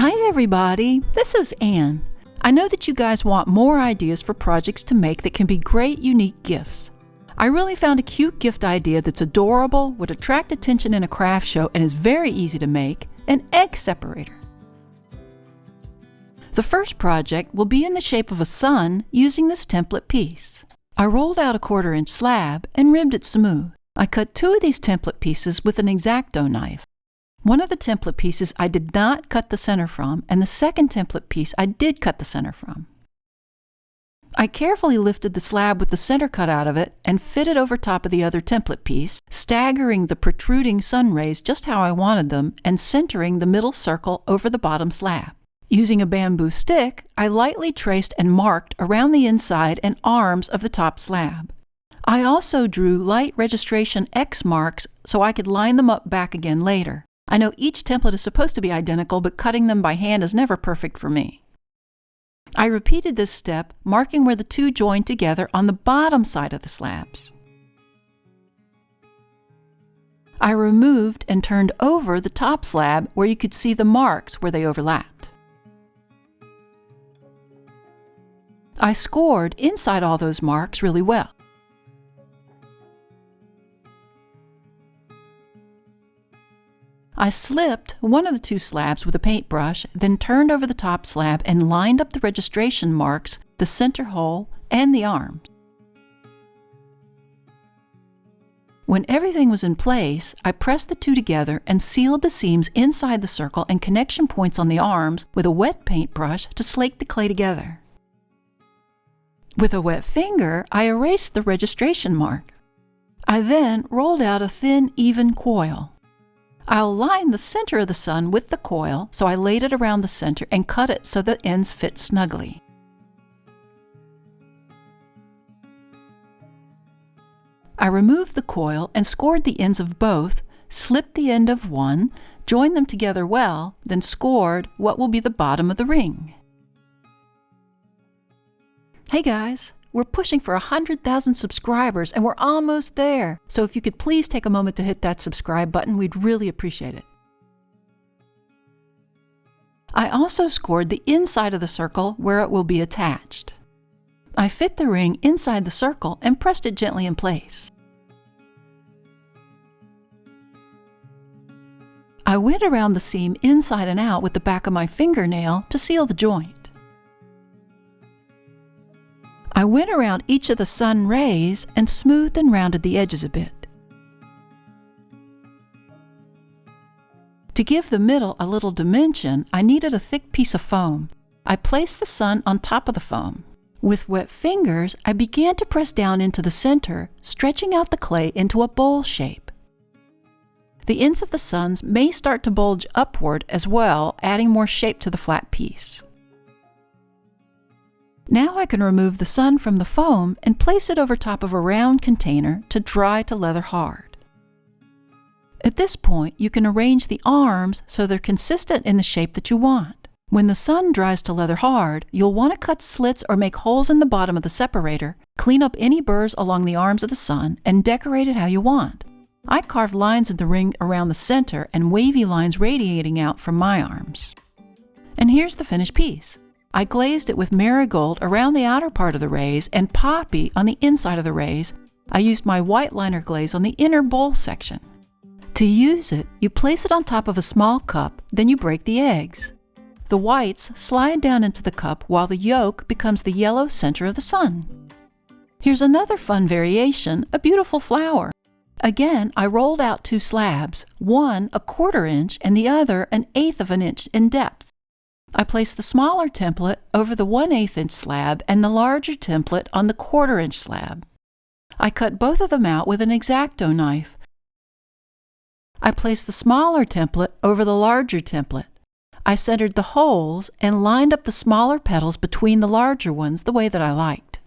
Hi everybody, this is Anne. I know that you guys want more ideas for projects to make that can be great, unique gifts. I really found a cute gift idea that's adorable, would attract attention in a craft show, and is very easy to make: an egg separator. The first project will be in the shape of a sun using this template piece. I rolled out a 1/4-inch slab and ribbed it smooth. I cut 2 of these template pieces with an X-Acto knife. One of the template pieces I did not cut the center from, and the second template piece I did cut the center from. I carefully lifted the slab with the center cut out of it and fit it over top of the other template piece, staggering the protruding sun rays just how I wanted them and centering the middle circle over the bottom slab. Using a bamboo stick, I lightly traced and marked around the inside and arms of the top slab. I also drew light registration X marks so I could line them up back again later. I know each template is supposed to be identical, but cutting them by hand is never perfect for me. I repeated this step, marking where the 2 joined together on the bottom side of the slabs. I removed and turned over the top slab where you could see the marks where they overlapped. I scored inside all those marks really well. I slipped one of the 2 slabs with a paintbrush, then turned over the top slab and lined up the registration marks, the center hole, and the arms. When everything was in place, I pressed the 2 together and sealed the seams inside the circle and connection points on the arms with a wet paintbrush to slake the clay together. With a wet finger, I erased the registration mark. I then rolled out a thin, even coil. I'll line the center of the sun with the coil, so I laid it around the center and cut it so the ends fit snugly. I removed the coil and scored the ends of both, slipped the end of one, joined them together well, then scored what will be the bottom of the ring. Hey guys! We're pushing for 100,000 subscribers and we're almost there. So if you could please take a moment to hit that subscribe button, we'd really appreciate it. I also scored the inside of the circle where it will be attached. I fit the ring inside the circle and pressed it gently in place. I went around the seam inside and out with the back of my fingernail to seal the joint. I went around each of the sun rays and smoothed and rounded the edges a bit. To give the middle a little dimension, I needed a thick piece of foam. I placed the sun on top of the foam. With wet fingers, I began to press down into the center, stretching out the clay into a bowl shape. The ends of the suns may start to bulge upward as well, adding more shape to the flat piece. Now I can remove the sun from the foam and place it over top of a round container to dry to leather hard. At this point, you can arrange the arms so they're consistent in the shape that you want. When the sun dries to leather hard, you'll want to cut slits or make holes in the bottom of the separator, clean up any burrs along the arms of the sun, and decorate it how you want. I carved lines in the ring around the center and wavy lines radiating out from my arms. And here's the finished piece. I glazed it with marigold around the outer part of the rays and poppy on the inside of the rays. I used my white liner glaze on the inner bowl section. To use it, you place it on top of a small cup, then you break the eggs. The whites slide down into the cup while the yolk becomes the yellow center of the sun. Here's another fun variation, a beautiful flower. Again, I rolled out 2 slabs, one a 1/4 inch and the other an 1/8 of an inch in depth. I placed the smaller template over the 1/8 inch slab and the larger template on the 1/4 inch slab. I cut both of them out with an X-Acto knife. I placed the smaller template over the larger template. I centered the holes and lined up the smaller petals between the larger ones the way that I liked.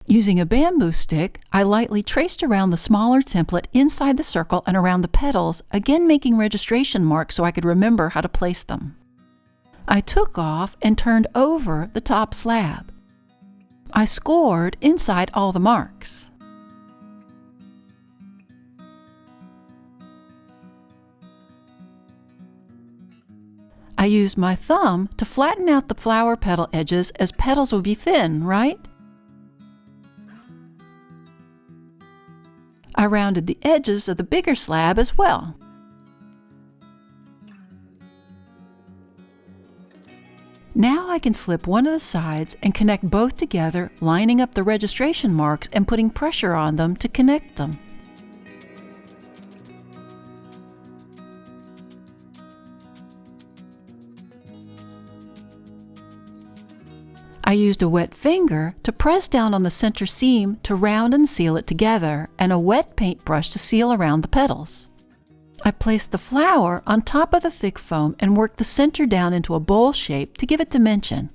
Using a bamboo stick, I lightly traced around the smaller template inside the circle and around the petals, again making registration marks so I could remember how to place them. I took off and turned over the top slab. I scored inside all the marks. I used my thumb to flatten out the flower petal edges, as petals would be thin, right? I rounded the edges of the bigger slab as well. Now I can slip one of the sides and connect both together, lining up the registration marks and putting pressure on them to connect them. I used a wet finger to press down on the center seam to round and seal it together, and a wet paintbrush to seal around the petals. I placed the flower on top of the thick foam and worked the center down into a bowl shape to give it dimension.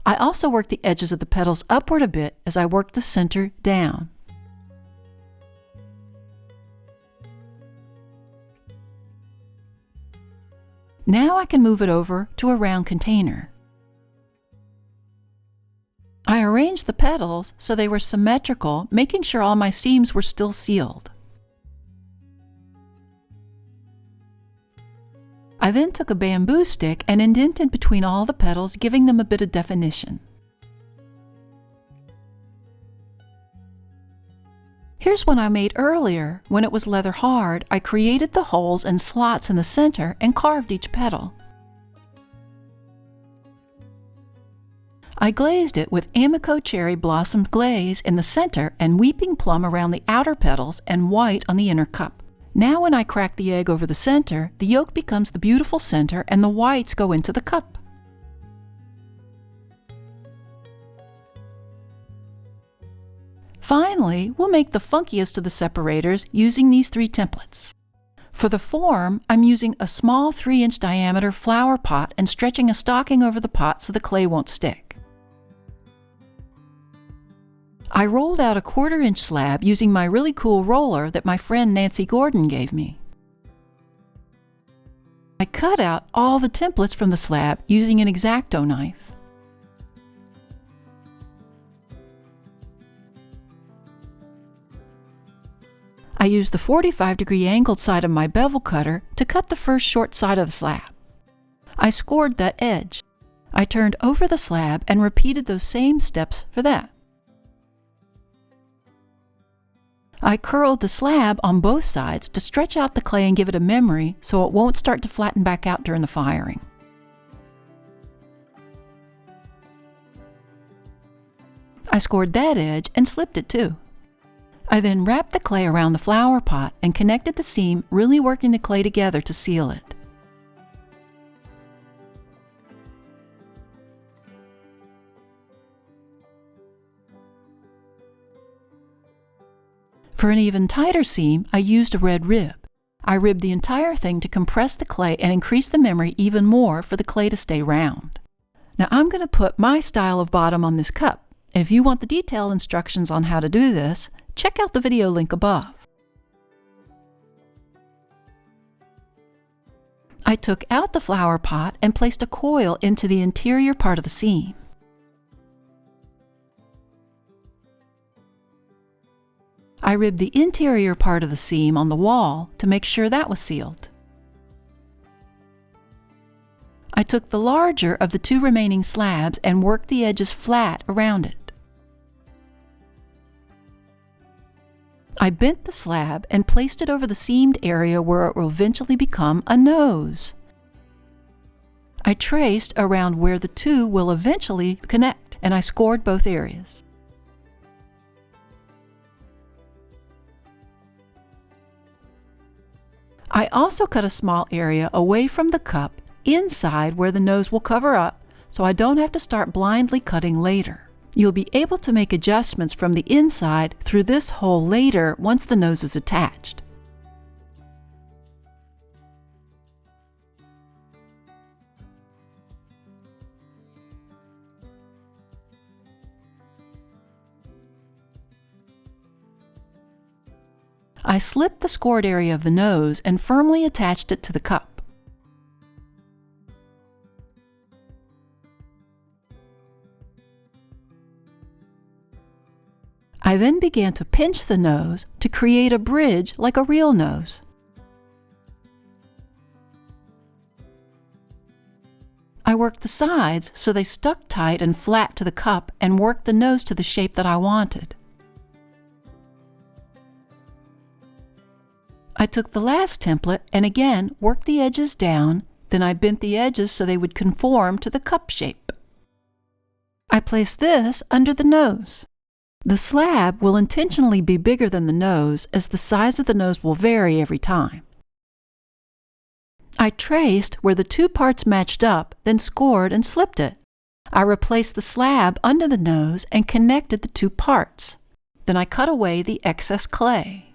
I also worked the edges of the petals upward a bit as I worked the center down. Now I can move it over to a round container. I arranged the petals so they were symmetrical, making sure all my seams were still sealed. I then took a bamboo stick and indented between all the petals, giving them a bit of definition. Here's one I made earlier. When it was leather hard, I created the holes and slots in the center and carved each petal. I glazed it with Amico cherry blossom glaze in the center and weeping plum around the outer petals and white on the inner cup. Now when I crack the egg over the center, the yolk becomes the beautiful center and the whites go into the cup. Finally, we'll make the funkiest of the separators using these 3 templates. For the form, I'm using a small 3-inch diameter flower pot and stretching a stocking over the pot so the clay won't stick. I rolled out a 1/4-inch slab using my really cool roller that my friend Nancy Gordon gave me. I cut out all the templates from the slab using an X-Acto knife. I used the 45-degree angled side of my bevel cutter to cut the first short side of the slab. I scored that edge. I turned over the slab and repeated those same steps for that. I curled the slab on both sides to stretch out the clay and give it a memory so it won't start to flatten back out during the firing. I scored that edge and slipped it too. I then wrapped the clay around the flower pot and connected the seam, really working the clay together to seal it. For an even tighter seam, I used a red rib. I ribbed the entire thing to compress the clay and increase the memory even more for the clay to stay round. Now I'm going to put my style of bottom on this cup. And if you want the detailed instructions on how to do this, check out the video link above. I took out the flower pot and placed a coil into the interior part of the seam. I ribbed the interior part of the seam on the wall to make sure that was sealed. I took the larger of the 2 remaining slabs and worked the edges flat around it. I bent the slab and placed it over the seamed area where it will eventually become a nose. I traced around where the 2 will eventually connect, and I scored both areas. I also cut a small area away from the cup inside where the nose will cover up, so I don't have to start blindly cutting later. You'll be able to make adjustments from the inside through this hole later once the nose is attached. I slipped the scored area of the nose and firmly attached it to the cup. I then began to pinch the nose to create a bridge like a real nose. I worked the sides so they stuck tight and flat to the cup and worked the nose to the shape that I wanted. I took the last template and again worked the edges down, then I bent the edges so they would conform to the cup shape. I placed this under the nose. The slab will intentionally be bigger than the nose as the size of the nose will vary every time. I traced where the two parts matched up, then scored and slipped it. I replaced the slab under the nose and connected the two parts. Then I cut away the excess clay.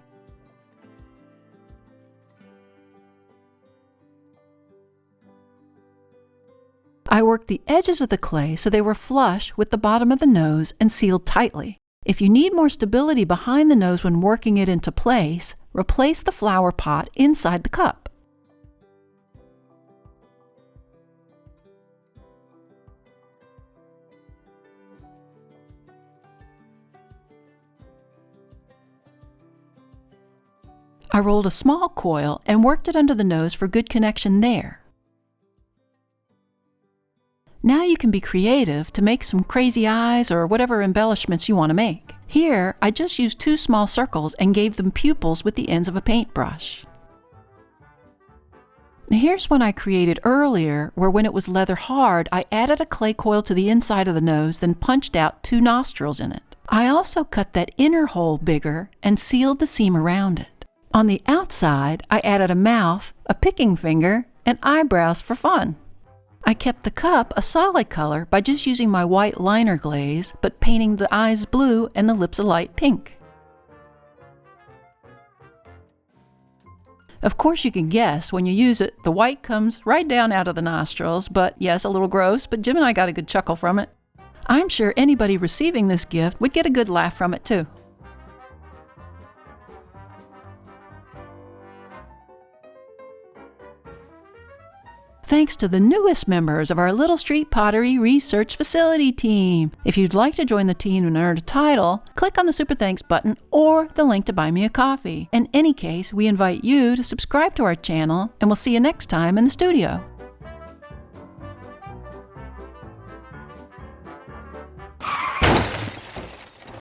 I worked the edges of the clay so they were flush with the bottom of the nose and sealed tightly. If you need more stability behind the nose when working it into place, replace the flower pot inside the cup. I rolled a small coil and worked it under the nose for good connection there. Now you can be creative to make some crazy eyes or whatever embellishments you want to make. Here, I just used two small circles and gave them pupils with the ends of a paintbrush. Here's one I created earlier where when it was leather hard, I added a clay coil to the inside of the nose, then punched out two nostrils in it. I also cut that inner hole bigger and sealed the seam around it. On the outside, I added a mouth, a picking finger, and eyebrows for fun. I kept the cup a solid color by just using my white liner glaze, but painting the eyes blue and the lips a light pink. Of course you can guess, when you use it, the white comes right down out of the nostrils, but yes, a little gross, but Jim and I got a good chuckle from it. I'm sure anybody receiving this gift would get a good laugh from it too. Thanks to the newest members of our Little Street Pottery Research Facility team. If you'd like to join the team and earn a title, click on the Super Thanks button or the link to buy me a coffee. In any case, we invite you to subscribe to our channel, and we'll see you next time in the studio.